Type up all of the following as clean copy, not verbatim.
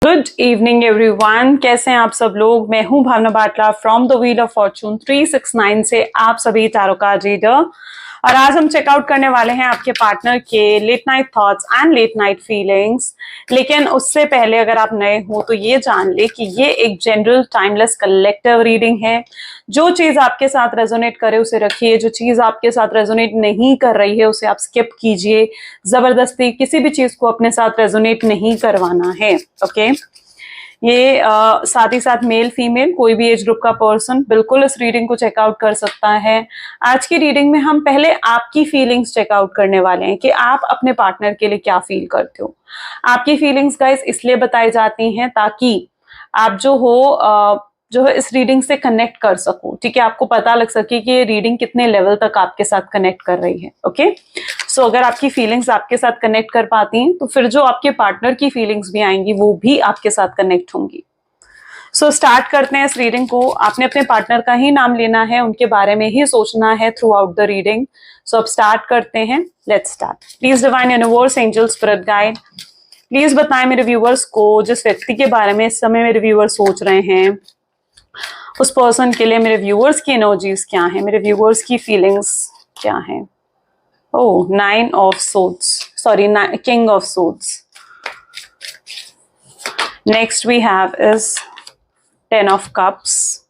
Good evening everyone, कैसे हैं आप सब लोग। मैं हूं Bhavna Batla from the wheel of fortune 369 से आप सभी टैरो कार्ड रीडर। और आज हम चेकआउट करने वाले हैं आपके पार्टनर के late night thoughts and late night feelings. लेकिन उससे पहले अगर आप नए हो तो ये जान ले कि ये एक जनरल टाइमलेस कलेक्टिव रीडिंग है। जो चीज आपके साथ रेजोनेट करे उसे रखिए, जो चीज आपके साथ रेजोनेट नहीं कर रही है उसे आप स्किप कीजिए। जबरदस्ती किसी भी चीज को अपने साथ रेजोनेट नहीं करवाना है। ओके ये साथ ही साथ मेल फीमेल कोई भी एज ग्रुप का पर्सन बिल्कुल इस रीडिंग को चेकआउट कर सकता है। आज की रीडिंग में हम पहले आपकी फीलिंग्स चेकआउट करने वाले हैं कि आप अपने पार्टनर के लिए क्या फील करते हो। आपकी फीलिंग्स गाइस इसलिए बताई जाती हैं ताकि आप जो है इस रीडिंग से कनेक्ट कर सको। ठीक है, आपको पता लग सके कि ये रीडिंग कितने लेवल तक आपके साथ कनेक्ट कर रही है। ओके सो अगर आपकी फीलिंग्स आपके साथ कनेक्ट कर पाती हैं तो फिर जो आपके पार्टनर की फीलिंग्स भी आएंगी वो भी आपके साथ कनेक्ट होंगी। सो स्टार्ट करते हैं इस रीडिंग को। आपने अपने पार्टनर का ही नाम लेना है, उनके बारे में ही सोचना है थ्रू आउट द रीडिंग। सो अब स्टार्ट करते हैं। Let's start. Please divine universe, angel, spirit guide, please बताएं मेरे व्यूवर्स को जिस व्यक्ति के बारे में इस समय मेरे व्यूवर्स सोच रहे हैं उस पर्सन के लिए मेरे व्यूअर्स की एनर्जीज क्या है, मेरे व्यूअर्स की फीलिंग्स क्या है। Oh, 9 of swords, sorry king of swords. Next we have is 10 of cups,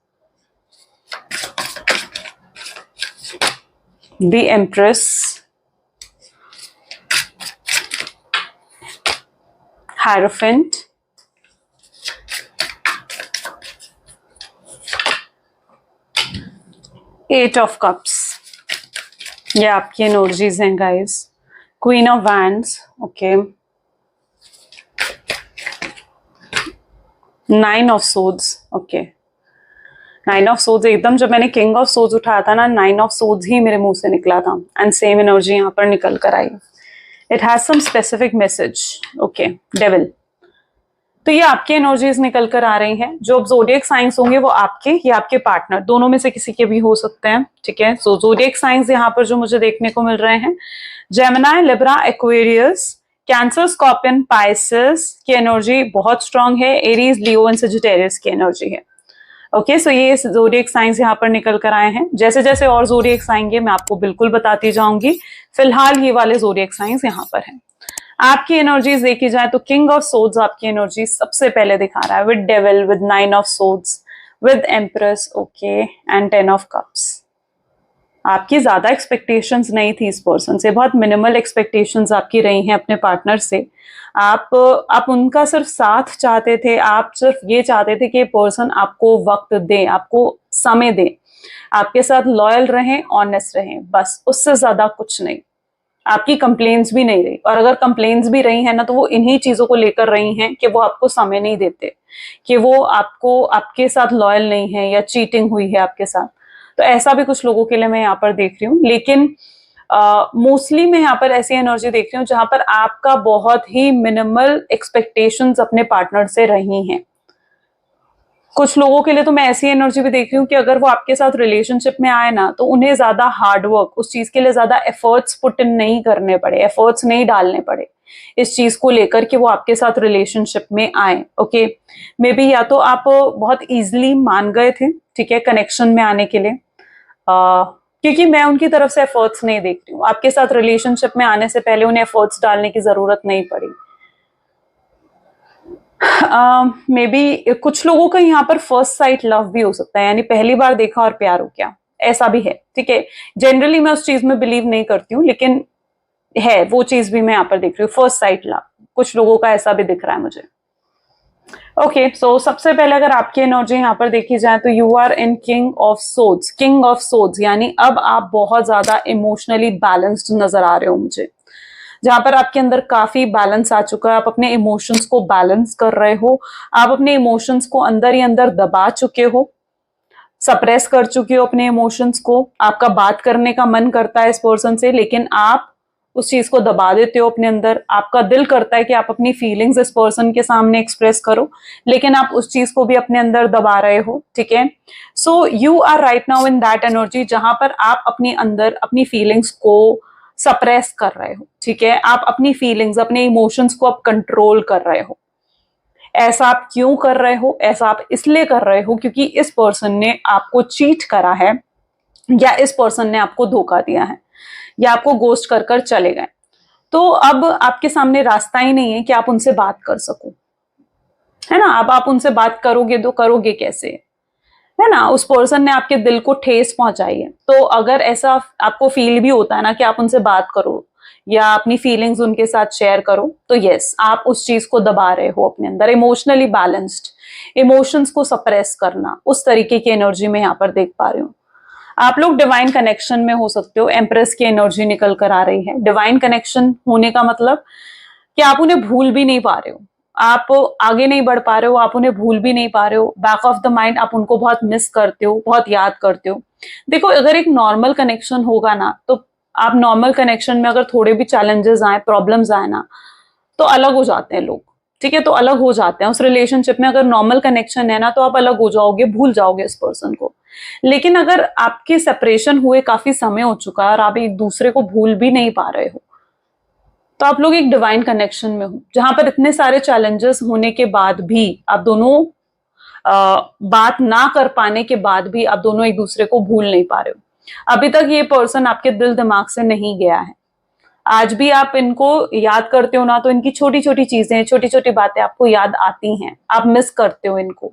the empress, hierophant, eight of cups. ये आपकी एनर्जीज हैं guys. Queen of wands, okay, 9 of swords, okay. 9 of swords, एकदम जब मैंने king of swords उठाया था ना, 9 of swords ही मेरे मुंह से निकला था एंड सेम एनर्जी यहाँ पर निकल कर आई। It has some specific message. Okay, devil. तो ये आपके एनर्जीज निकल कर आ रही हैं। जो ज़ोडिएक साइंस होंगे वो आपके या आपके पार्टनर दोनों में से किसी के भी हो सकते हैं। ठीक है, सो ज़ोडिएक साइंस यहाँ पर जो मुझे देखने को मिल रहे हैं, Gemini, Libra, Aquarius, cancer, scorpion, Pisces की एनर्जी बहुत स्ट्रांग है। एरीज, लियो एंड सजिटेरियस की एनर्जी है। ओके सो ये ज़ोडिएक साइंस यहाँ पर निकल कर आए हैं। जैसे जैसे और ज़ोडिएक आएंगे मैं आपको बिल्कुल बताती जाऊंगी। फिलहाल ये वाले ज़ोडिएक साइंस यहाँ पर हैं। आपकी एनर्जीज देखी जाए तो किंग ऑफ सोर्ड्स आपकी एनर्जी सबसे पहले दिखा रहा है, with devil, with 9 of swords, with empress, okay, and 10 of cups. आपकी ज्यादा एक्सपेक्टेशंस नहीं थी इस पर्सन से, बहुत मिनिमल एक्सपेक्टेशंस आपकी रही हैं अपने पार्टनर से। आप उनका सिर्फ साथ चाहते थे, आप सिर्फ ये चाहते थे कि पर्सन आपको वक्त दे, आपको समय दे, आपके साथ लॉयल रहें, ऑनेस्ट रहें, बस उससे ज्यादा कुछ नहीं। आपकी कंप्लेन्स भी नहीं रही, और अगर कंप्लेन्स भी रही है ना तो वो इन्हीं चीजों को लेकर रही हैं कि वो आपको समय नहीं देते, कि वो आपके साथ लॉयल नहीं है या चीटिंग हुई है आपके साथ। तो ऐसा भी कुछ लोगों के लिए मैं यहाँ पर देख रही हूँ। लेकिन मोस्टली मैं यहाँ पर ऐसी एनर्जी देख रही हूँ जहां पर आपका बहुत ही मिनिमल एक्सपेक्टेशंस अपने पार्टनर से रही हैं। कुछ लोगों के लिए तो मैं ऐसी एनर्जी भी देख रही हूँ कि अगर वो आपके साथ रिलेशनशिप में आए ना तो उन्हें ज्यादा हार्डवर्क, उस चीज के लिए ज्यादा एफर्ट्स पुट इन नहीं करने पड़े, एफर्ट्स नहीं डालने पड़े इस चीज को लेकर कि वो आपके साथ रिलेशनशिप में आए। ओके, मे बी या तो आप बहुत इजीली मान गए थे, ठीक है, कनेक्शन में आने के लिए, क्योंकि मैं उनकी तरफ से एफर्ट्स नहीं देख रही हूँ। आपके साथ रिलेशनशिप में आने से पहले उन्हें एफर्ट्स डालने की जरूरत नहीं पड़ी। मे बी कुछ लोगों का यहाँ पर फर्स्ट साइट लव भी हो सकता है, यानी पहली बार देखा और प्यार हो गया, ऐसा भी है। ठीक है, जनरली मैं उस चीज में बिलीव नहीं करती हूँ, लेकिन है वो चीज भी मैं यहाँ पर देख रही हूँ, फर्स्ट साइट लव। कुछ लोगों का ऐसा भी दिख रहा है मुझे। ओके सो सबसे पहले अगर आपकी एनर्जी यहाँ पर देखी जाए तो you are in king of swords. King of swords यानी अब आप बहुत ज्यादा इमोशनली बैलेंस्ड नजर आ रहे हो मुझे, जहां पर आपके अंदर काफी बैलेंस आ चुका है। आप अपने इमोशंस को बैलेंस कर रहे हो, आप अपने इमोशंस को अंदर ही अंदर दबा चुके हो, सप्रेस कर चुके हो अपने इमोशंस को। आपका बात करने का मन करता है इस पर्सन से, लेकिन आप उस चीज को दबा देते हो अपने अंदर। आपका दिल करता है कि आप अपनी फीलिंग्स इस पर्सन के सामने एक्सप्रेस करो, लेकिन आप उस चीज को भी अपने अंदर दबा रहे हो। ठीक है, so you are right now in that energy जहां पर आप अपने अंदर अपनी फीलिंग्स को सप्रेस कर रहे हो। ठीक है, आप अपनी फीलिंग्स, अपने इमोशंस को आप कंट्रोल कर रहे हो। ऐसा आप क्यों कर रहे हो? ऐसा आप इसलिए कर रहे हो क्योंकि इस पर्सन ने आपको चीट करा है, या इस पर्सन ने आपको धोखा दिया है, या आपको गोस्ट कर कर चले गए। तो अब आपके सामने रास्ता ही नहीं है कि आप उनसे बात कर सको, है ना। अब आप उनसे बात करोगे तो करोगे कैसे, है ना। उस पर्सन ने आपके दिल को ठेस पहुंचाई है। तो अगर ऐसा आपको फील भी होता है ना कि आप उनसे बात करो या अपनी फीलिंग्स उनके साथ शेयर करो, तो यस, आप उस चीज को दबा रहे हो अपने अंदर। इमोशनली बैलेंस्ड, इमोशंस को सप्रेस करना, उस तरीके की एनर्जी में यहाँ पर देख पा रही हूँ। आप लोग डिवाइन कनेक्शन में हो सकते हो। एम्प्रेस की एनर्जी निकल कर आ रही है। डिवाइन कनेक्शन होने का मतलब कि आप उन्हें भूल भी नहीं पा रहे हो, आप आगे नहीं बढ़ पा रहे हो, आप उन्हें भूल भी नहीं पा रहे हो। बैक ऑफ द माइंड आप उनको बहुत मिस करते हो, बहुत याद करते हो। देखो, अगर एक नॉर्मल कनेक्शन होगा ना, तो आप नॉर्मल कनेक्शन में अगर थोड़े भी चैलेंजेस आए, प्रॉब्लम्स आए ना, तो अलग हो जाते हैं लोग, ठीक है। तो अलग हो जाते हैं उस रिलेशनशिप में। अगर नॉर्मल कनेक्शन है ना, तो आप अलग हो जाओगे, भूल जाओगे इस पर्सन को। लेकिन अगर आपके सेपरेशन हुए काफी समय हो चुका है और आप एक दूसरे को भूल भी नहीं पा रहे हो, तो आप लोग एक डिवाइन कनेक्शन में हो, जहां पर इतने सारे चैलेंजेस होने के बाद भी आप दोनों बात ना कर पाने के बाद भी आप दोनों एक दूसरे को भूल नहीं पा रहे हो। अभी तक ये पर्सन आपके दिल दिमाग से नहीं गया है। आज भी आप इनको याद करते हो ना, तो इनकी छोटी छोटी चीजें, छोटी छोटी बातें आपको याद आती हैं, आप मिस करते हो इनको।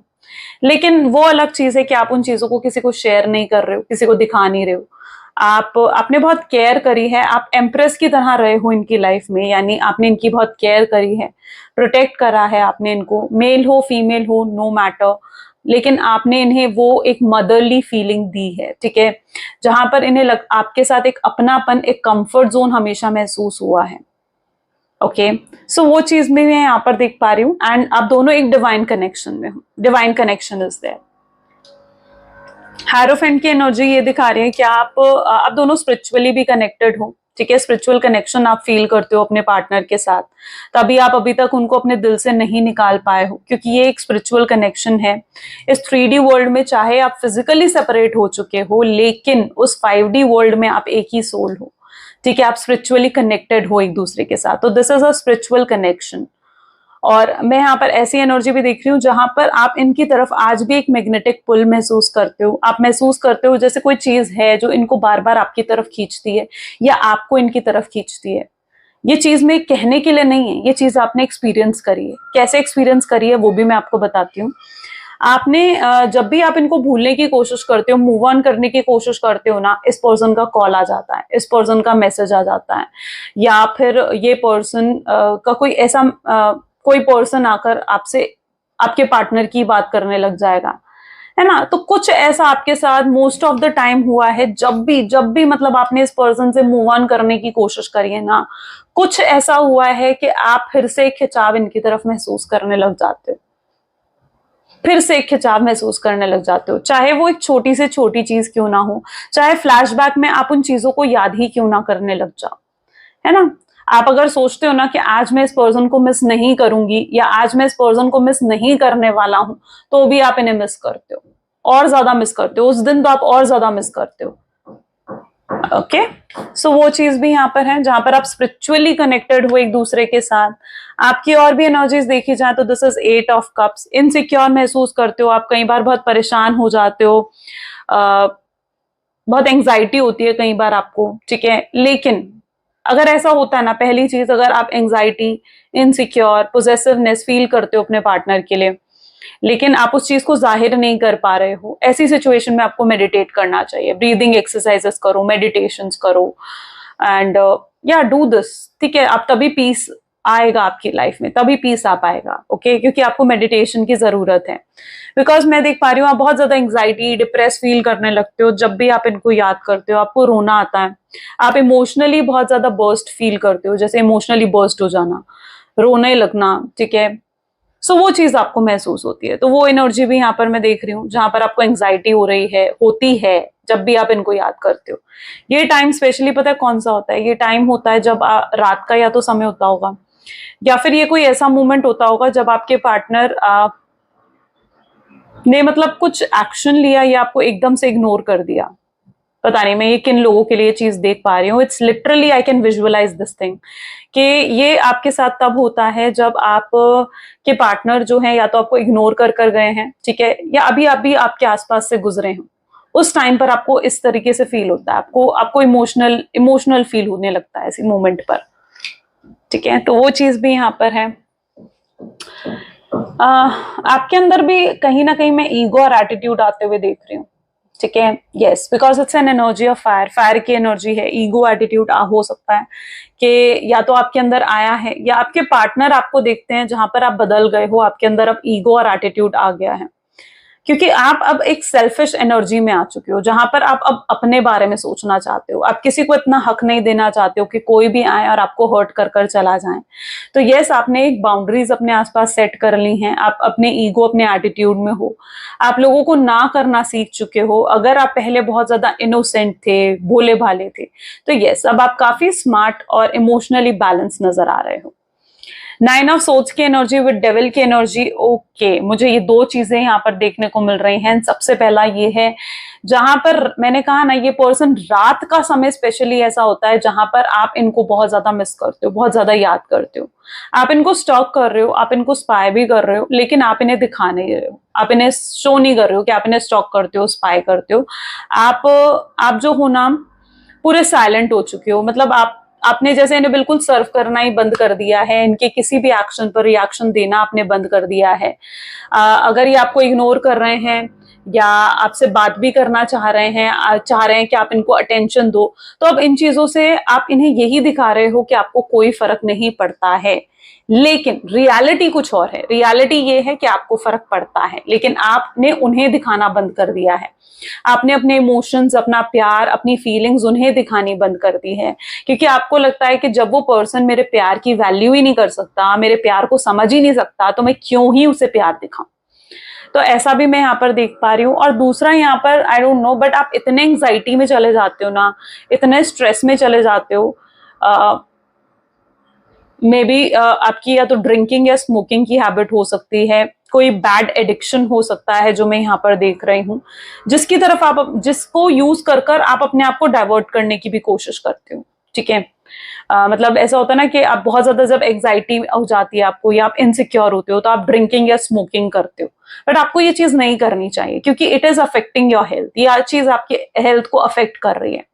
लेकिन वो अलग चीज है कि आप उन चीजों को किसी को शेयर नहीं कर रहे हो, किसी को दिखा नहीं रहे हो। आपने बहुत केयर करी है, आप एम्प्रेस की तरह रहे हो इनकी लाइफ में, यानी आपने इनकी बहुत केयर करी है, प्रोटेक्ट करा है आपने इनको, मेल हो फीमेल हो नो मैटर। लेकिन आपने इन्हें वो एक मदरली फीलिंग दी है, ठीक है, जहां पर इन्हें आपके साथ एक अपनापन, एक कंफर्ट जोन हमेशा महसूस हुआ है। ओके, सो वो चीज में मैं यहाँ पर देख पा रही हूँ। एंड आप दोनों एक डिवाइन कनेक्शन में हो, divine connection is there. Hierophant की एनर्जी ये दिखा रही है कि आप दोनों स्पिरिचुअली भी कनेक्टेड हो, ठीक है। स्पिरिचुअल कनेक्शन आप फील करते हो अपने पार्टनर के साथ, तभी आप अभी तक उनको अपने दिल से नहीं निकाल पाए हो, क्योंकि ये एक स्पिरिचुअल कनेक्शन है। इस 3D वर्ल्ड में चाहे आप फिजिकली सेपरेट हो चुके हो, लेकिन उस 5D वर्ल्ड में आप एक ही सोल हो, ठीक है। आप स्पिरिचुअली कनेक्टेड हो एक दूसरे के साथ, तो this is a spiritual connection. और मैं यहाँ पर ऐसी एनर्जी भी देख रही हूँ जहां पर आप इनकी तरफ आज भी एक मैग्नेटिक पुल महसूस करते हो। आप महसूस करते हो जैसे कोई चीज है जो इनको बार बार आपकी तरफ खींचती है, या आपको इनकी तरफ खींचती है। ये चीज में कहने के लिए नहीं है, ये चीज आपने एक्सपीरियंस करी है। कैसे एक्सपीरियंस करी है वो भी मैं आपको बताती हूँ। आपने जब भी आप इनको भूलने की कोशिश करते हो, मूव ऑन करने की कोशिश करते हो ना, इस पर्सन का कॉल आ जाता है, इस पर्सन का मैसेज आ जाता है, या फिर ये पर्सन का कोई पर्सन आकर आपसे, आपके पार्टनर की बात करने लग जाएगा, है ना। तो कुछ ऐसा आपके साथ मोस्ट ऑफ द टाइम हुआ है, जब भी मतलब आपने इस पर्सन से मूव ऑन करने की कोशिश करी है ना, कुछ ऐसा हुआ है कि आप फिर से एक खिंचाव इनकी तरफ महसूस करने लग जाते हो, फिर से एक खिंचाव महसूस करने लग जाते हो। चाहे वो एक छोटी से छोटी चीज क्यों ना हो, चाहे फ्लैशबैक में आप उन चीजों को याद ही क्यों ना करने लग जाओ, है ना। आप अगर सोचते हो ना कि आज मैं इस पर्सन को मिस नहीं करूंगी, या आज मैं इस पर्सन को मिस नहीं करने वाला हूं, तो भी आप इन्हें मिस करते हो, और ज्यादा मिस करते हो। उस दिन तो आप और ज्यादा मिस करते हो। ओके, सो वो चीज भी यहाँ पर है जहां पर आप स्पिरिचुअली कनेक्टेड हो एक दूसरे के साथ। आपकी और भी एनर्जीज देखी जाए तो this is 8 of cups. Insecure महसूस करते हो आप, कई बार बहुत परेशान हो जाते हो, बहुत एंग्जाइटी होती है कई बार आपको, ठीक है। लेकिन अगर ऐसा होता है ना, पहली चीज, अगर आप एंग्जाइटी, इनसिक्योर, पोजेसिवनेस फील करते हो अपने पार्टनर के लिए, लेकिन आप उस चीज को जाहिर नहीं कर पा रहे हो, ऐसी सिचुएशन में आपको मेडिटेट करना चाहिए। ब्रीदिंग एक्सरसाइजेस करो, मेडिटेशंस करो, एंड या डू दिस, ठीक है। आप तभी पीस आएगा आपकी लाइफ में, तभी पीस आ पाएगा, ओके, क्योंकि आपको मेडिटेशन की जरूरत है। बिकॉज मैं देख पा रही हूँ आप बहुत ज्यादा एंग्जाइटी, डिप्रेस फील करने लगते हो जब भी आप इनको याद करते हो। आपको रोना आता है, आप इमोशनली बहुत ज्यादा बर्स्ट फील करते हो, जैसे इमोशनली बर्स्ट हो जाना, रोने लगना, ठीक है। सो वो चीज आपको महसूस होती है। तो वो एनर्जी भी यहाँ पर मैं देख रही हूँ जहां पर आपको एंग्जाइटी हो रही है, होती है जब भी आप इनको याद करते हो। ये टाइम स्पेशली पता है कौन सा होता है? ये टाइम होता है जब रात का या तो समय होता होगा, या फिर ये कोई ऐसा मोमेंट होता होगा जब आपके पार्टनर ने मतलब कुछ एक्शन लिया या आपको एकदम से इग्नोर कर दिया, पता नहीं मैं ये किन लोगों के लिए चीज देख पा रही हूँ। It's literally I can visualise this thing कि ये आपके साथ तब होता है जब आप के पार्टनर जो है या तो आपको इग्नोर कर कर गए हैं, ठीक है, या अभी अभी आपके आसपास से गुजरे हैं। उस टाइम पर आपको इस तरीके से फील होता है, आपको आपको इमोशनल इमोशनल फील होने लगता है इसी मोमेंट पर, ठीक है। तो वो चीज भी यहाँ पर है। आपके अंदर भी कहीं ना कहीं मैं ईगो और एटीट्यूड आते हुए देख रही हूँ, ठीक है। Yes, because it's an energy of fire, fire की एनर्जी है। ईगो एटीट्यूड हो सकता है कि या तो आपके अंदर आया है या आपके पार्टनर आपको देखते हैं जहां पर आप बदल गए हो, आपके अंदर अब ईगो और एटीट्यूड आ गया है, क्योंकि आप अब एक सेल्फिश एनर्जी में आ चुके हो जहां पर आप अब अपने बारे में सोचना चाहते हो। आप किसी को इतना हक नहीं देना चाहते हो कि कोई भी आए और आपको हर्ट कर कर चला जाए। तो यस, आपने एक बाउंड्रीज अपने आसपास सेट कर ली हैं। आप अपने ईगो, अपने एटीट्यूड में हो। आप लोगों को ना करना सीख चुके हो। अगर आप पहले बहुत ज्यादा इनोसेंट थे, भोले भाले थे, तो यस, अब आप काफी स्मार्ट और इमोशनली बैलेंस नजर आ रहे हो। 9 ऑफ सोर्ड्स की एनर्जी विद डेविल की एनर्जी, ओके, मुझे ये दो चीजें यहाँ पर देखने को मिल रही हैं। सबसे पहला ये है, जहां पर मैंने कहा ना, ये पर्सन रात का समय स्पेशली ऐसा होता है जहां पर आप इनको बहुत ज्यादा मिस करते हो, बहुत ज्यादा याद करते हो। आप इनको स्टॉक कर रहे हो, आप इनको स्पाई भी कर रहे हो, लेकिन आप इन्हें दिखा नहीं रहे हो, आप इन्हें शो नहीं कर रहे हो कि आप इन्हें स्टॉक करते हो, स्पाई करते हो। आप जो हो ना, पूरे साइलेंट हो चुके हो। मतलब आपने जैसे इन्हें बिल्कुल सर्व करना ही बंद कर दिया है। इनके किसी भी एक्शन पर रिएक्शन देना आपने बंद कर दिया है। अगर ये आपको इग्नोर कर रहे हैं या आपसे बात भी करना चाह रहे हैं कि आप इनको अटेंशन दो, तो अब इन चीजों से आप इन्हें यही दिखा रहे हो कि आपको कोई फर्क नहीं पड़ता है। लेकिन रियलिटी कुछ और है। रियलिटी ये है कि आपको फर्क पड़ता है, लेकिन आपने उन्हें दिखाना बंद कर दिया है। आपने अपने इमोशंस, अपना प्यार, अपनी फीलिंग्स उन्हें दिखानी बंद कर दी है, क्योंकि आपको लगता है कि जब वो पर्सन मेरे प्यार की वैल्यू ही नहीं कर सकता, मेरे प्यार को समझ ही नहीं सकता, तो मैं क्यों ही उसे प्यार दिखाऊं। तो ऐसा भी मैं यहाँ पर देख पा रही हूँ। और दूसरा यहाँ पर, आई डोंट नो, बट आप इतने एंग्जाइटी में चले जाते हो ना, इतने स्ट्रेस में चले जाते हो। मे बी आपकी या तो ड्रिंकिंग या स्मोकिंग की हैबिट हो सकती है, कोई बैड एडिक्शन हो सकता है जो मैं यहाँ पर देख रही हूँ, जिसकी तरफ आप, जिसको यूज कर कर आप अपने आप को डाइवर्ट करने की भी कोशिश करते हो, ठीक है। मतलब ऐसा होता है ना कि आप बहुत ज्यादा जब एंग्जाइटी हो जाती है आपको, या आप इनसिक्योर होते हो, तो आप ड्रिंकिंग या स्मोकिंग करते हो। बट आपको ये चीज नहीं करनी चाहिए, क्योंकि it is affecting your health. ये चीज आपके हेल्थ को अफेक्ट कर रही है।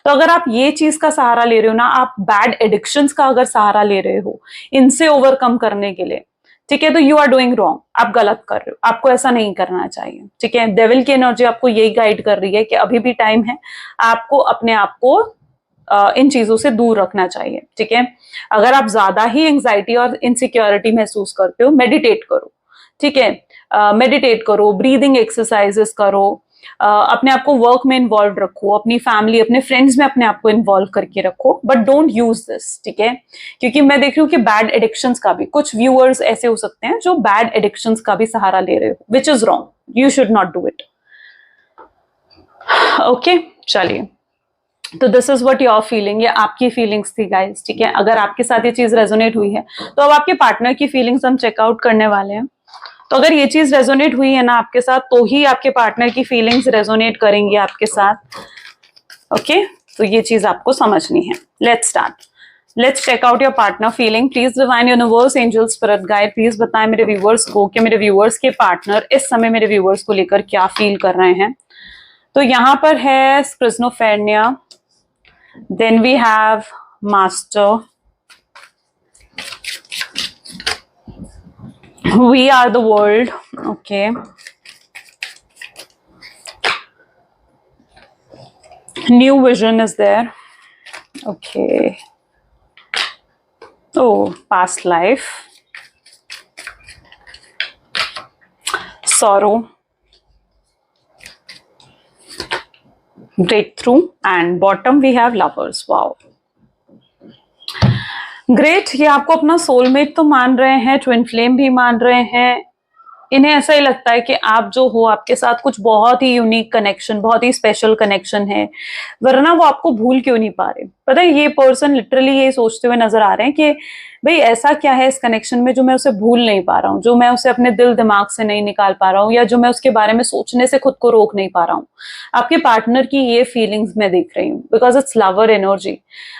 तो अगर आप ये चीज का सहारा ले रहे हो ना, आप बैड एडिक्शंस का अगर सहारा ले रहे हो इनसे ओवरकम करने के लिए, ठीक है, तो यू आर डूइंग रॉन्ग। आप गलत कर रहे हो, आपको ऐसा नहीं करना चाहिए, ठीक है। डेविल की एनर्जी आपको यही गाइड कर रही है कि अभी भी टाइम है, आपको अपने आप को इन चीजों से दूर रखना चाहिए, ठीक है। अगर आप ज्यादा ही एंग्जाइटी और इनसिक्योरिटी महसूस करते हो, मेडिटेट करो, ठीक है। मेडिटेट करो, ब्रीदिंग एक्सरसाइजेस करो, अपने आप को वर्क में इन्वॉल्व रखो, अपनी फैमिली, अपने फ्रेंड्स में अपने आप को इन्वॉल्व करके रखो, बट डोंट यूज दिस, ठीक है। क्योंकि मैं देख रही हूँ कि बैड एडिक्शंस का भी, कुछ व्यूअर्स ऐसे हो सकते हैं जो बैड एडिक्शंस का भी सहारा ले रहे हो, which is wrong. You should not do it, okay. चलिए, तो this is what your feeling, ये आपकी फीलिंग्स थी गाइस, ठीक है। अगर आपके साथ ये चीज रेजोनेट हुई है, तो अब आपके पार्टनर की फीलिंग्स हम चेकआउट करने वाले हैं। तो अगर ये चीज रेजोनेट हुई है ना आपके साथ, तो ही आपके पार्टनर की फीलिंग्स रेजोनेट करेंगी आपके साथ, ओके। तो ये चीज आपको समझनी है। Let's start, let's check out your partner feeling. Please divine universe, angel, spirit guide, please बताएं मेरे व्यूवर्स को कि मेरे व्यूवर्स के पार्टनर इस समय मेरे व्यूवर्स को लेकर क्या फील कर रहे हैं। तो यहां पर है स्क्रिज्नोफेरेनिया, then we have master, we are the world, okay. New vision is there, okay. Oh, past life, sorrow, breakthrough, and bottom we have lovers. Wow, great. ये आपको अपना सोलमेट तो मान रहे हैं, ट्विन फ्लेम भी मान रहे हैं, इन्हें ऐसा ही लगता है कि आप जो हो, आपके साथ कुछ बहुत ही यूनिक कनेक्शन, बहुत ही स्पेशल कनेक्शन है, वरना वो आपको भूल क्यों नहीं पा रहे। पता है, ये पर्सन लिटरली ये सोचते हुए नजर आ रहे हैं कि भाई ऐसा क्या है इस कनेक्शन में जो मैं उसे भूल नहीं पा रहा हूँ, जो मैं उसे अपने दिल दिमाग से नहीं निकाल पा रहा हूँ, या जो मैं उसके बारे में सोचने से खुद को रोक नहीं पा रहा हूँ। आपके पार्टनर की ये फीलिंग्स मैं देख रही हूँ, बिकॉज इट्स लवर एनर्जी।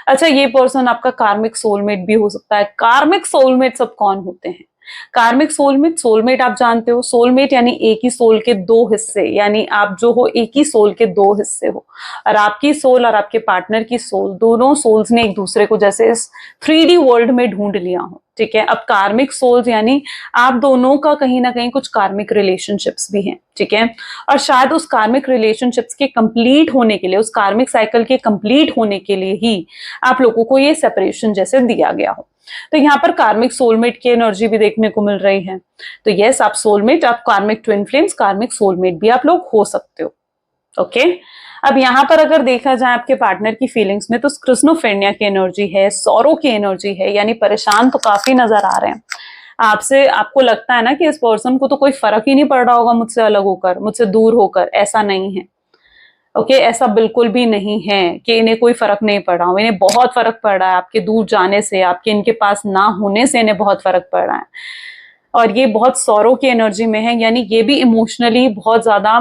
अच्छा, ये पर्सन आपका कार्मिक सोलमेट भी हो सकता है। कार्मिक सोलमेट सब कौन होते हैं? कार्मिक सोलमेट, सोलमेट आप जानते हो, सोलमेट यानी एक ही सोल के दो हिस्से, यानी आप जो हो एक ही सोल के दो हिस्से हो, और आपकी सोल और आपके पार्टनर की सोल, दोनों सोल्स ने एक दूसरे को जैसे इस 3D वर्ल्ड में ढूंढ लिया हो। ठीक है, अब कार्मिक सोल्स यानी आप दोनों का कहीं ना कहीं कुछ कार्मिक रिलेशनशिप्स भी हैं। ठीक है, और शायद उस कार्मिक रिलेशनशिप्स के कंप्लीट होने के लिए, उस कार्मिक साइकिल के कंप्लीट होने के लिए ही आप लोगों को ये सेपरेशन जैसे दिया गया हो। तो यहाँ पर कार्मिक सोलमेट की एनर्जी भी देखने को मिल रही है। तो यस, आप सोलमेट, आप कार्मिक ट्विन फ्लेम्स, कार्मिक सोलमेट भी आप लोग हो सकते हो। ओके, अब यहाँ पर अगर देखा जाए आपके पार्टनर की फीलिंग्स में, तो स्क्रिस्नोफेरेनिया की एनर्जी है, सौरो की एनर्जी है, यानी परेशान तो काफी नजर आ रहे हैं आपसे। आपको लगता है ना कि इस पर्सन को तो कोई फर्क ही नहीं पड़ रहा होगा मुझसे अलग होकर, मुझसे दूर होकर। ऐसा नहीं है। ओके, ऐसा बिल्कुल भी नहीं है कि इन्हें कोई फर्क नहीं पड़ रहा हो। इन्हें बहुत फर्क पड़ रहा है आपके दूर जाने से, आपके इनके पास ना होने से इन्हें बहुत फर्क पड़ रहा है। और ये बहुत सौरों की एनर्जी में है, यानी ये भी इमोशनली बहुत ज्यादा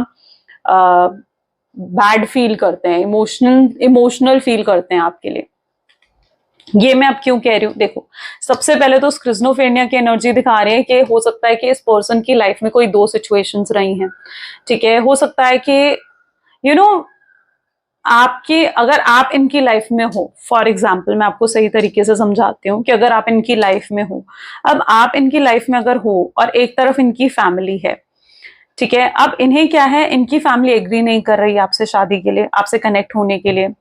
बैड फील करते हैं, इमोशनल फील करते हैं आपके लिए। ये मैं अब क्यों कह रही हूँ, देखो, सबसे पहले तो स्क्रिस्नोफेरेनिया की एनर्जी दिखा रही है कि हो सकता है कि इस पर्सन की लाइफ में कोई दो सिचुएशंस रही हैं। ठीक है, हो सकता है कि यू नो आपके, अगर आप इनकी लाइफ में हो, फॉर एग्जाम्पल मैं आपको सही तरीके से समझाती हूँ कि अगर आप इनकी लाइफ में हो, अब आप इनकी लाइफ में अगर हो और एक तरफ इनकी फैमिली है, ठीक है, अब इन्हें क्या है, इनकी फैमिली एग्री नहीं कर रही आपसे शादी के लिए, आपसे कनेक्ट होने के लिए।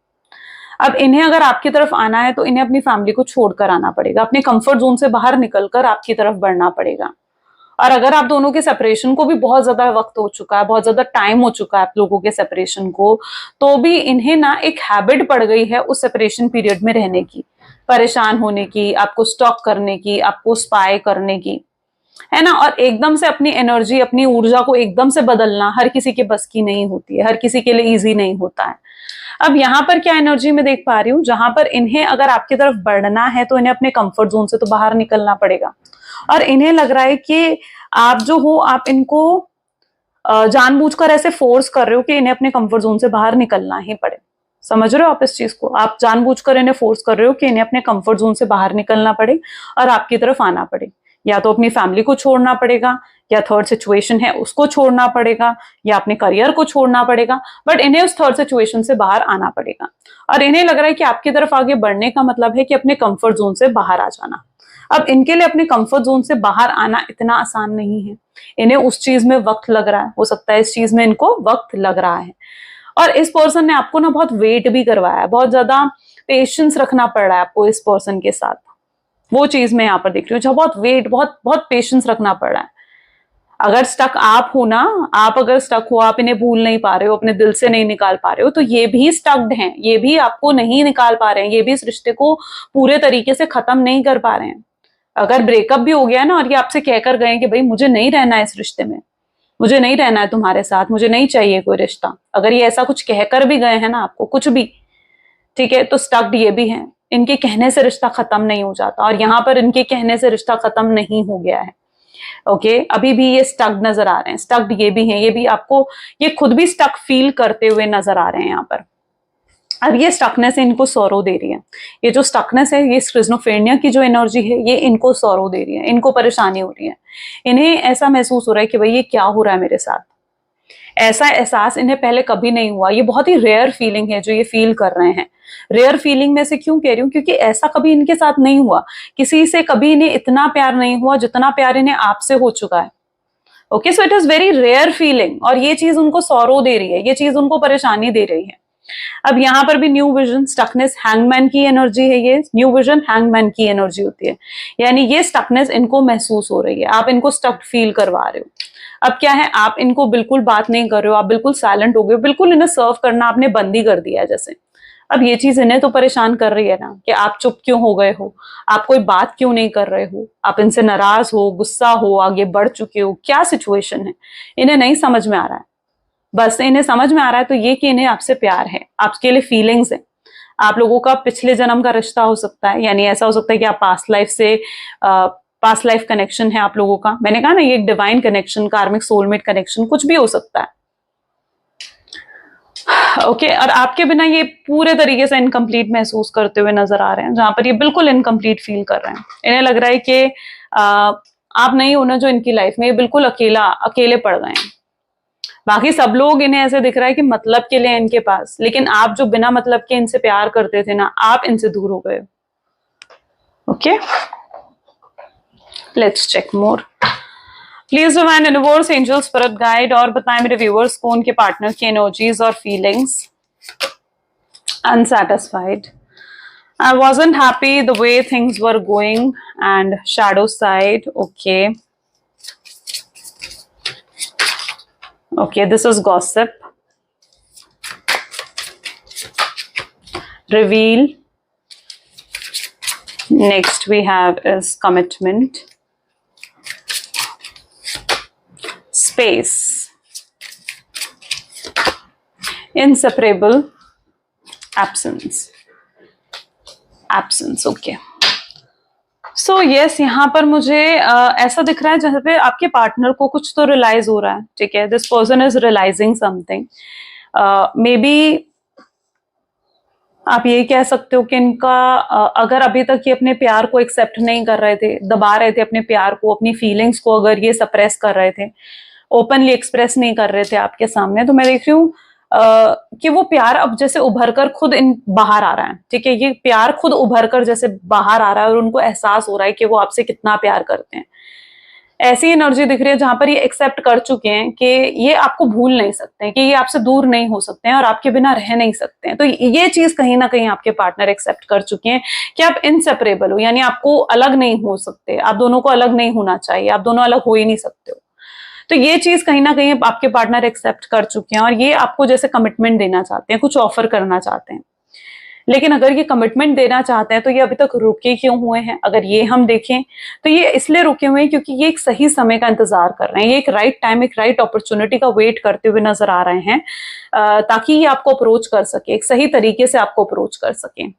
अब इन्हें अगर आपकी तरफ आना है तो इन्हें अपनी फैमिली को छोड़कर आना पड़ेगा, अपने कंफर्ट जोन से बाहर निकलकर आपकी तरफ बढ़ना पड़ेगा। और अगर आप दोनों के सेपरेशन को भी बहुत ज्यादा वक्त हो चुका है, बहुत ज्यादा टाइम हो चुका है आप लोगों के सेपरेशन को, तो भी इन्हें ना एक हैबिट पड़ गई है उस सेपरेशन पीरियड में रहने की, परेशान होने की, आपको स्टॉक करने की, आपको स्पाई करने की, है ना। और एकदम से अपनी एनर्जी, अपनी ऊर्जा को एकदम से बदलना हर किसी के बस की नहीं होती है, हर किसी के लिए इजी नहीं होता है। अब यहाँ पर क्या एनर्जी में देख पा रही हूँ, जहां पर इन्हें अगर आपकी तरफ बढ़ना है तो इन्हें अपने कंफर्ट जोन से तो बाहर निकलना पड़ेगा। और इन्हें लग रहा है कि आप जो हो, आप इनको जानबूझकर ऐसे फोर्स कर रहे हो कि इन्हें अपने कंफर्ट जोन से बाहर निकलना ही पड़े। समझ रहे हो आप इस चीज को? आप जानबूझकर इन्हें फोर्स कर रहे हो कि इन्हें अपने कंफर्ट जोन से बाहर निकलना पड़े और आपकी तरफ आना पड़े। या तो अपनी फैमिली को छोड़ना पड़ेगा, या थर्ड सिचुएशन है उसको छोड़ना पड़ेगा, या अपने करियर को छोड़ना पड़ेगा, बट इन्हें उस थर्ड सिचुएशन से बाहर आना पड़ेगा। और इन्हें लग रहा है कि आपकी तरफ आगे बढ़ने का मतलब है कि अपने कंफर्ट जोन से बाहर आ जाना। अब इनके लिए अपने कंफर्ट जोन से बाहर आना इतना आसान नहीं है, इन्हें उस चीज में वक्त लग रहा है। हो सकता है इस चीज में इनको वक्त लग रहा है। और इस पर्सन ने आपको ना बहुत वेट भी करवाया है, बहुत ज्यादा पेशेंस रखना पड़ रहा है आपको इस पर्सन के साथ। वो चीज मैं यहाँ पर देख रही हूँ, जहाँ बहुत वेट, बहुत बहुत पेशेंस रखना पड़ रहा है। अगर स्टक आप हो ना, आप अगर स्टक हो, आप इन्हें भूल नहीं पा रहे हो, अपने दिल से नहीं निकाल पा रहे हो, तो ये भी स्टक्ड हैं, ये भी आपको नहीं निकाल पा रहे हैं, ये भी इस रिश्ते को पूरे तरीके से खत्म नहीं कर पा रहे हैं। अगर ब्रेकअप भी हो गया ना और ये आपसे कहकर गए कि भाई मुझे नहीं रहना है इस रिश्ते में, मुझे नहीं रहना है तुम्हारे साथ, मुझे नहीं चाहिए कोई रिश्ता, अगर ये ऐसा कुछ कहकर भी गए हैं ना आपको कुछ भी, ठीक है, तो स्टक्ड ये भी हैं। इनके कहने से रिश्ता खत्म नहीं हो जाता, और यहाँ पर इनके कहने से रिश्ता खत्म नहीं हो गया है। ओके, अभी भी ये स्टक्ड नजर आ रहे हैं, स्टक्ड ये भी हैं, ये भी आपको, ये खुद भी स्टक फील करते हुए नजर आ रहे हैं यहाँ पर। अब ये स्टकनेस इनको सौरो दे रही है, ये जो स्टकनेस है, ये स्क्रिस्नोफेरेनिया की जो एनर्जी है, ये इनको सौरो दे रही है, इनको परेशानी हो रही है। इन्हें ऐसा महसूस हो रहा है कि भाई ये क्या हो रहा है मेरे साथ। ऐसा एहसास इन्हें पहले कभी नहीं हुआ। ये बहुत ही रेयर फीलिंग है जो ये फील कर रहे हैं। रेयर फीलिंग में से क्यों कह रही हूँ, क्योंकि ऐसा कभी इनके साथ नहीं हुआ, किसी से कभी इन्हें इतना प्यार नहीं हुआ जितना प्यार इन्हें आपसे हो चुका है। Okay, so it is very rare feeling, और ये चीज उनको सौरो दे रही है, ये चीज उनको परेशानी दे रही है। अब यहाँ पर भी न्यू विजन, स्टकनेस, हैंगमैन की एनर्जी है। ये न्यू विजन हैंगमैन की एनर्जी होती है, यानी ये स्टकनेस इनको महसूस हो रही है, आप इनको स्टक फील करवा रहे हो। अब क्या है, आप इनको बिल्कुल बात नहीं कर रहे हो, आप बिल्कुल साइलेंट हो गए हो, बिल्कुल इन्हें सर्व करना आपने बंद ही कर दिया है। जैसे अब ये चीज इन्हें तो परेशान कर रही है ना कि आप चुप क्यों हो गए हो, आप कोई बात क्यों नहीं कर रहे हो, आप इनसे नाराज हो, गुस्सा हो, आगे बढ़ चुके हो, क्या सिचुएशन है, इन्हें नहीं समझ में आ रहा है। बस इन्हें समझ में आ रहा है तो ये कि इन्हें आपसे प्यार है, आपके लिए फीलिंग्स है। आप लोगों का पिछले जन्म का रिश्ता हो सकता है, यानी ऐसा हो सकता है कि आप पास्ट लाइफ कनेक्शन है आप लोगों का। मैंने कहा ना, ये एक डिवाइन कनेक्शन, कार्मिक सोलमेट कनेक्शन, कुछ भी हो सकता है। ओके और आपके बिना ये पूरे तरीके से इनकम्प्लीट महसूस करते हुए नजर आ रहे हैं, जहां पर ये बिल्कुल इनकम्प्लीट फील कर रहे हैं। इन्हें लग रहा है कि आप नहीं हो ना जो इनकी लाइफ में, ये बिल्कुल अकेले पड़ गए हैं। बाकी सब लोग इन्हें ऐसे दिख रहा है कि मतलब के लिए इनके पास, लेकिन आप जो बिना मतलब के इनसे प्यार करते थे ना, आप इनसे दूर हो गए। Okay, let's check more. Please divine universe, angel, spirit guide, और बताएं मेरे व्यूअर्स को उनके पार्टनर की एनर्जीज और feelings. Unsatisfied, I wasn't happy the way things were going, and shadow side. Okay. Okay, this is gossip. Reveal. Next we have is commitment. Space. Inseparable. Absence. Okay. So yes, यहाँ पर मुझे ऐसा दिख रहा है जहाँ पे आपके पार्टनर को कुछ तो रियलाइज हो रहा है, ठीक है। This person is realising something. Maybe आप ये कह सकते हो कि इनका अगर अभी तक ये अपने प्यार को एक्सेप्ट नहीं कर रहे थे, दबा रहे थे अपने प्यार को, अपनी फीलिंग्स को अगर ये सप्रेस कर रहे थे, ओपनली एक्सप्रेस नहीं कर रहे थे आपके सामने, तो मैं देख रही हूँ कि वो प्यार अब जैसे उभर कर खुद बाहर आ रहा है, ठीक है। ये प्यार खुद उभर कर जैसे बाहर आ रहा है और उनको एहसास हो रहा है कि वो आपसे कितना प्यार करते हैं। ऐसी एनर्जी दिख रही है जहां पर ये एक्सेप्ट कर चुके हैं कि ये आपको भूल नहीं सकते हैं, कि ये आपसे दूर नहीं हो सकते हैं और आपके बिना रह नहीं सकते हैं। तो ये चीज कहीं ना कहीं आपके पार्टनर एक्सेप्ट कर चुके हैं कि आप इनसेपरेबल हो, यानी आपको अलग नहीं हो सकते, आप दोनों को अलग नहीं होना चाहिए, आप दोनों अलग हो ही नहीं सकते हो। तो ये चीज कहीं ना कहीं आपके पार्टनर एक्सेप्ट कर चुके हैं और ये आपको जैसे कमिटमेंट देना चाहते हैं, कुछ ऑफर करना चाहते हैं। लेकिन अगर ये कमिटमेंट देना चाहते हैं तो ये अभी तक रुके क्यों हुए हैं? अगर ये हम देखें तो ये इसलिए रुके हुए हैं क्योंकि ये एक सही समय का इंतजार कर रहे हैं, ये एक राइट टाइम, एक राइट अपॉर्चुनिटी का वेट करते हुए नजर आ रहे हैं, ताकि ये आपको अप्रोच कर सके, एक सही तरीके से आपको अप्रोच कर सके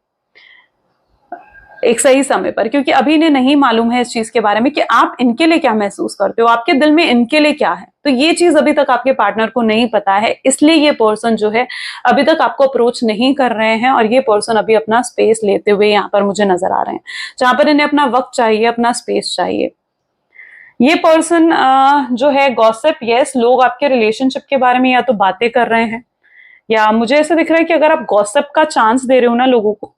एक सही समय पर। क्योंकि अभी इन्हें नहीं मालूम है इस चीज के बारे में कि आप इनके लिए क्या महसूस करते हो, आपके दिल में इनके लिए क्या है। तो ये चीज अभी तक आपके पार्टनर को नहीं पता है, इसलिए ये पर्सन जो है अभी तक आपको अप्रोच नहीं कर रहे हैं और ये पर्सन अभी अपना स्पेस लेते हुए यहाँ पर मुझे नजर आ रहे हैं, जहां पर इन्हें अपना वक्त चाहिए, अपना स्पेस चाहिए। ये पर्सन जो है गॉसिप, यस, लोग आपके रिलेशनशिप के बारे में या तो बातें कर रहे हैं, या मुझे ऐसा दिख रहा है कि अगर आप गॉसिप का चांस दे रहे हो ना लोगों को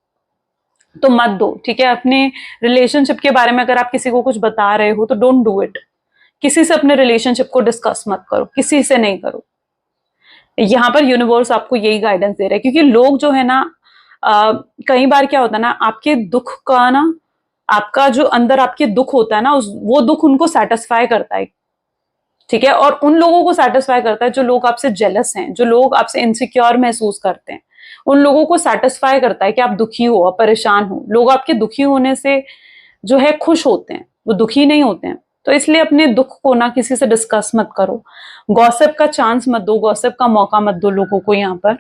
तो मत दो, ठीक है। अपने रिलेशनशिप के बारे में अगर आप किसी को कुछ बता रहे हो तो डोंट डू इट। किसी से अपने रिलेशनशिप को डिस्कस मत करो, किसी से नहीं करो। यहाँ पर यूनिवर्स आपको यही गाइडेंस दे रहा है, क्योंकि लोग जो है ना कई बार क्या होता है ना, आपके दुख का ना, आपका जो अंदर आपके दुख होता है ना, वो दुख उनको सेटिस्फाई करता है, ठीक है। और उन लोगों को सेटिस्फाई करता है जो लोग आपसे जेलस हैं, जो लोग आपसे इनसिक्योर महसूस करते हैं, उन लोगों को सेटिस्फाई करता है कि आप दुखी हो, आप परेशान हो। लोग आपके दुखी होने से जो है खुश होते हैं, वो दुखी नहीं होते हैं। तो इसलिए अपने दुख को ना किसी से डिस्कस मत करो, गॉसिप का चांस मत दो, गॉसिप का मौका मत दो लोगों को। यहाँ पर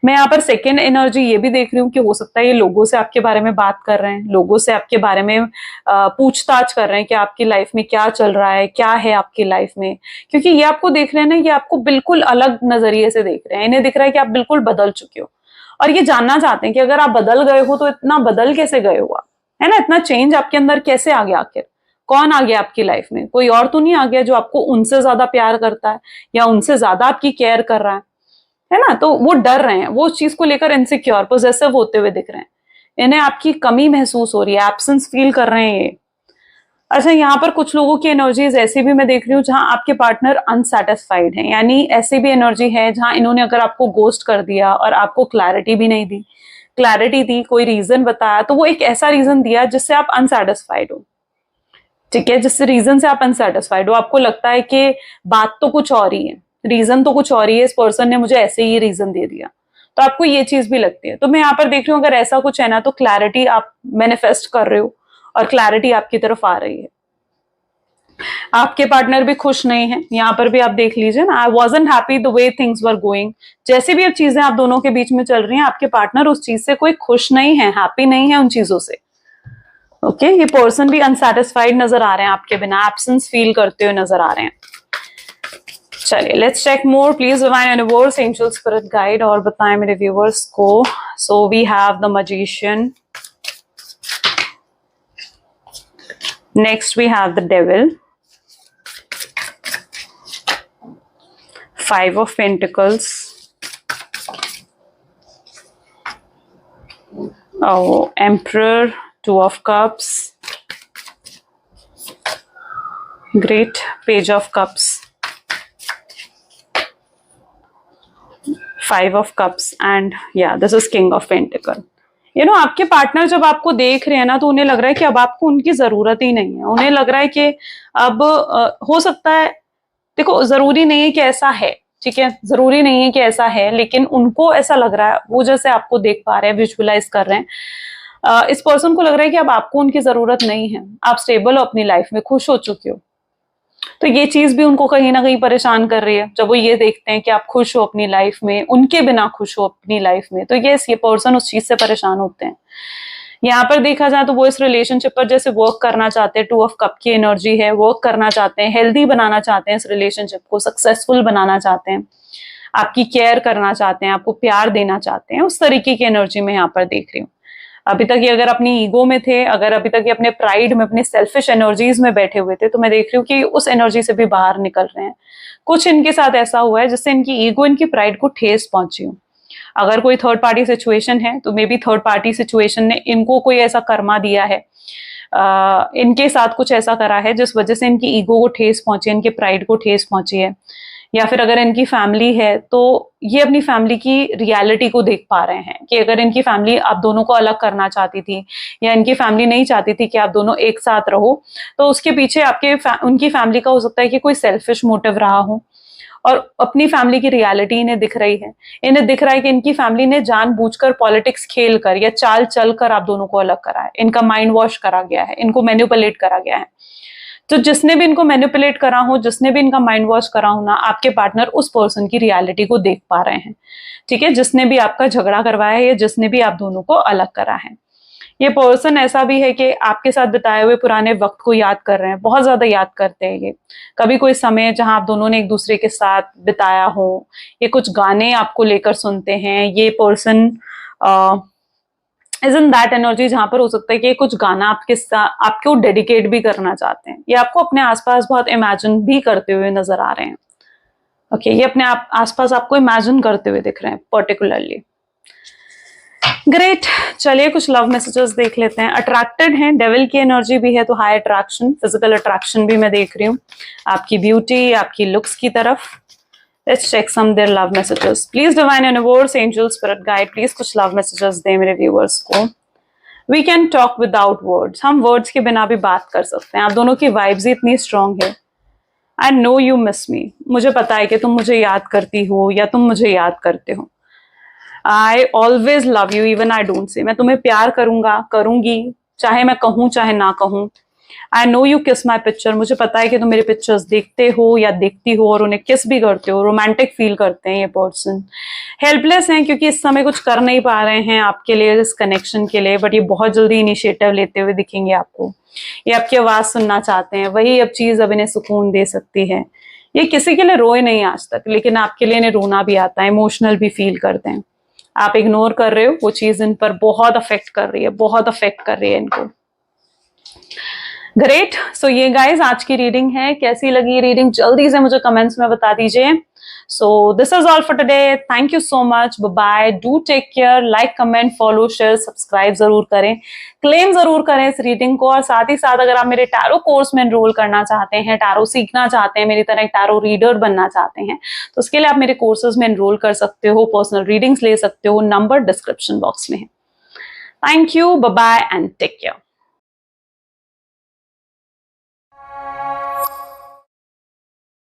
मैं यहाँ पर सेकेंड एनर्जी ये भी देख रही हूँ कि हो सकता है ये लोगों से आपके बारे में बात कर रहे हैं, लोगों से आपके बारे में पूछताछ कर रहे हैं कि आपकी लाइफ में क्या चल रहा है, क्या है आपकी लाइफ में। क्योंकि ये आपको देख रहे हैं ना, ये आपको बिल्कुल अलग नजरिए से देख रहे हैं। इन्हें दिख रहा है कि आप बिल्कुल बदल चुके हो और ये जानना चाहते हैं कि अगर आप बदल गए हो तो इतना बदल कैसे गए हो आप, है ना। इतना चेंज आपके अंदर कैसे आ गया? आखिर कौन आ गया आपकी लाइफ में? कोई और तो नहीं आ गया जो आपको उनसे ज्यादा प्यार करता है या उनसे ज्यादा आपकी केयर कर रहा है ना। तो वो डर रहे हैं, वो उस चीज को लेकर इनसिक्योर, पोजेसिव होते हुए दिख रहे हैं। इन्हें आपकी कमी महसूस हो रही है, एब्सेंस फील कर रहे हैं ये। अच्छा, यहाँ पर कुछ लोगों की एनर्जीज ऐसी भी मैं देख रही हूँ जहां आपके पार्टनर अनसेटिस्फाइड है, यानी ऐसी भी एनर्जी है जहां इन्होंने अगर आपको गोस्ट कर दिया और आपको क्लैरिटी भी नहीं दी, क्लैरिटी दी, कोई रीजन बताया तो वो एक ऐसा रीजन दिया जिससे आप अनसेटिस्फाइड हो, ठीक है। जिस रीजन से आप अनसेटिस्फाइड हो, आपको लगता है कि बात तो कुछ और ही है, रीजन तो कुछ और ही है, इस पर्सन ने मुझे ऐसे ही रीजन दे दिया, तो आपको ये चीज भी लगती है। तो मैं यहाँ पर देख रही हूँ अगर ऐसा कुछ है ना तो क्लैरिटी आप मैनिफेस्ट कर रहे हो और क्लैरिटी आपकी तरफ आ रही है। आपके पार्टनर भी खुश नहीं है, यहाँ पर भी आप देख लीजिए ना, आई wasn't happy the way things were going. जैसे भी अब चीजें आप दोनों के बीच में चल रही हैं, आपके पार्टनर उस चीज से कोई खुश नहीं है, हैप्पी नहीं है उन चीजों से। ओके ये पर्सन भी अनसेटिस्फाइड नजर आ रहे हैं आपके बिना, एब्सेंस फील करते हुए नजर आ रहे हैं। चलिए let's check more please divine universe, angel spirit guide, और बताएं मेरे व्यूअर्स को। So we have the magician, next we have the devil, 5 of Pentacles, Emperor, 2 of Cups, great, Page of Cups, 5 of Cups, and yeah, this is King of Pentacles. आपके partner जब आपको देख रहे हैं ना तो उन्हें लग रहा है कि अब आपको उनकी जरूरत ही नहीं है। उन्हें लग रहा है कि अब हो सकता है, देखो जरूरी नहीं है कि ऐसा है, ठीक है, जरूरी नहीं है कि ऐसा है, लेकिन उनको ऐसा लग रहा है, वो जैसे आपको देख पा रहे हैं, विजुअलाइज कर रहे हैं, इस पर्सन को लग रहा है कि अब आपको उनकी जरूरत नहीं है, आप स्टेबल हो अपनी लाइफ में, खुश हो चुके हो। तो ये चीज भी उनको कहीं ना कहीं परेशान कर रही है जब वो ये देखते हैं कि आप खुश हो अपनी लाइफ में, उनके बिना खुश हो अपनी लाइफ में। तो ये पर्सन उस चीज से परेशान होते हैं। यहाँ पर देखा जाए तो वो इस रिलेशनशिप पर जैसे वर्क करना चाहते हैं, 2 of Cup की एनर्जी है, वर्क करना चाहते हैं, हेल्दी बनाना चाहते हैं, इस रिलेशनशिप को सक्सेसफुल बनाना चाहते हैं, आपकी केयर करना चाहते हैं, आपको प्यार देना चाहते हैं, उस तरीके की एनर्जी में यहाँ पर देख रही हूँ। अभी तक ये अगर अपनी ईगो में थे, अगर अभी तक ये अपने प्राइड में, अपनी सेल्फिश एनर्जीज में बैठे हुए थे, तो मैं देख रही हूँ कि उस एनर्जी से भी बाहर निकल रहे हैं। कुछ इनके साथ ऐसा हुआ है जिससे इनकी ईगो, इनकी प्राइड को ठेस पहुंची हो। अगर कोई थर्ड पार्टी सिचुएशन है तो may be third party situation ने इनको कोई ऐसा कर्मा दिया है, इनके साथ कुछ ऐसा करा है जिस वजह से इनकी ईगो को ठेस पहुंची है, इनके प्राइड को ठेस पहुंची है। या फिर अगर इनकी फैमिली है तो ये अपनी फैमिली की रियलिटी को देख पा रहे हैं कि अगर इनकी फैमिली आप दोनों को अलग करना चाहती थी, या इनकी फैमिली नहीं चाहती थी कि आप दोनों एक साथ रहो, तो उसके पीछे उनकी फैमिली का हो सकता है कि कोई सेल्फिश मोटिव रहा हो, और अपनी फैमिली की रियलिटी इन्हें दिख रही है। इन्हें दिख रहा है कि इनकी फैमिली ने जानबूझकर पॉलिटिक्स खेल कर या चाल चल कर आप दोनों को अलग करा है, इनका माइंड वॉश करा गया है, इनको मैनिपुलेट करा गया है। तो जिसने भी इनको मैनिपुलेट करा हो, जिसने भी इनका माइंड वॉश करा हो ना, आपके पार्टनर उस पर्सन की रियलिटी को देख पा रहे हैं, ठीक है, जिसने भी आपका झगड़ा करवाया है या जिसने भी आप दोनों को अलग करा है। ये पर्सन ऐसा भी है कि आपके साथ बिताए हुए पुराने वक्त को याद कर रहे हैं, बहुत ज्यादा याद करते हैं ये। कभी कोई समय जहां आप दोनों ने एक दूसरे के साथ बिताया हो, ये कुछ गाने आपको लेकर सुनते हैं। ये person is in that energy जहां पर हो सकता है कि कुछ गाना आपको डेडिकेट भी करना चाहते हैं। ये आपको अपने आसपास बहुत इमेजिन भी करते हुए नजर आ रहे हैं। ओके ये अपने आसपास आपको इमेजिन करते हुए दिख रहे हैं पर्टिकुलरली। ग्रेट, चलिए कुछ लव मैसेजेस देख लेते हैं। अट्रैक्टेड हैं, डेविल की एनर्जी भी है, तो हाई अट्रैक्शन, फिजिकल अट्रैक्शन भी मैं देख रही हूँ आपकी ब्यूटी, आपकी लुक्स की तरफ। Let's check some their love messages. Please divine universe, angel, spirit guide, please कुछ love messages दें मेरे viewers को। We can talk without words. हम words के बिना भी बात कर सकते हैं। आप दोनों की vibes ही इतनी strong है। I know you miss me. मुझे पता है कि तुम मुझे याद करती हो या तुम मुझे याद करते हो। I always love you even I don't say. मैं तुम्हें प्यार करूंगा, करूंगी, चाहे मैं कहूं चाहे ना कहूं। I know you kiss my picture. मुझे पता है कि तुम मेरे पिक्चर्स देखते हो या देखती हो और उन्हें किस भी करते हो। रोमांटिक फील करते हैं ये पर्सन। हेल्पलेस हैं क्योंकि इस समय कुछ कर नहीं पा रहे हैं आपके लिए, इस कनेक्शन के लिए, बट ये बहुत जल्दी इनिशिएटिव लेते हुए दिखेंगे आपको। ये आपकी आवाज सुनना चाहते हैं, वही अब चीज अब इन्हें सुकून दे सकती है। ये किसी के लिए रोए नहीं आज तक, लेकिन आपके लिए इन्हें रोना भी आता है, इमोशनल भी फील करते हैं। आप इग्नोर कर रहे हो, वो चीज इन पर बहुत अफेक्ट कर रही है, बहुत अफेक्ट कर रही है इनको। ग्रेट, सो ये गाइज आज की रीडिंग है। कैसी लगी रीडिंग जल्दी से मुझे कमेंट्स में बता दीजिए। So this is all for today, thank you so much, bye, do take care, like comment follow share subscribe जरूर करें, क्लेम जरूर करें इस रीडिंग को। और साथ ही साथ अगर आप मेरे टैरो कोर्स में एनरोल करना चाहते हैं, टैरो सीखना चाहते हैं, मेरी तरह एक टैरो रीडर बनना चाहते हैं, तो उसके लिए आप मेरे कोर्सेज में एनरोल कर सकते हो, पर्सनल रीडिंग्स ले सकते हो, नंबर डिस्क्रिप्शन बॉक्स में है। Thank you, bye and take care.